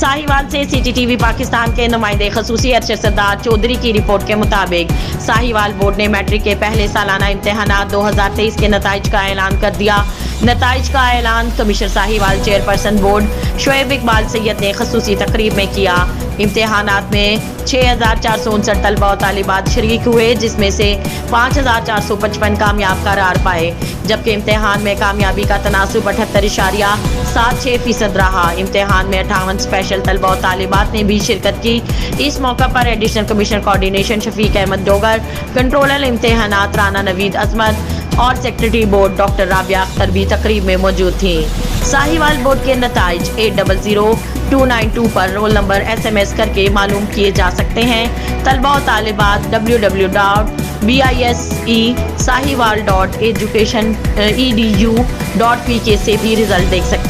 साहिवाल से CCTV पाकिस्तान के नुमाइंदे खसूसी अरशद सरदार चौधरी की रिपोर्ट के मुताबिक साहिवाल बोर्ड ने मैट्रिक के पहले सालाना इम्तिहानात 2023 के नताइज का ऐलान कर दिया। नताइज का ऐलान commissioner Sahiwal chairperson board Shoaib Iqbal Syed ने खसूसी तकरीब में किया। इम्तिहानात में 6,459 तलबा और तालिबात शरीक हुए, जिसमें से 5,455 कामयाब करार पाए, जबकि इम्तिहान में कामयाबी का तनासुब 78.76% रहा। इम्तिहान में 58 स्पेशल तलबा और तालिबात ने भी शिरकत की। इस मौका पर additional commissioner coordination Shafiq Ahmed Dogar, controller इम्तिहानात राना नवीद अजमत और secretary board doctor Rabia Akhtar भी तकरीब में मौजूद थी। साहिवाल बोर्ड के नताइज 800292 पर रोल नंबर SMS करके मालूम किए जा सकते हैं। तलबा और तालिबात www.bisesahiwal.education.edu.pk से भी रिजल्ट देख सकते हैं।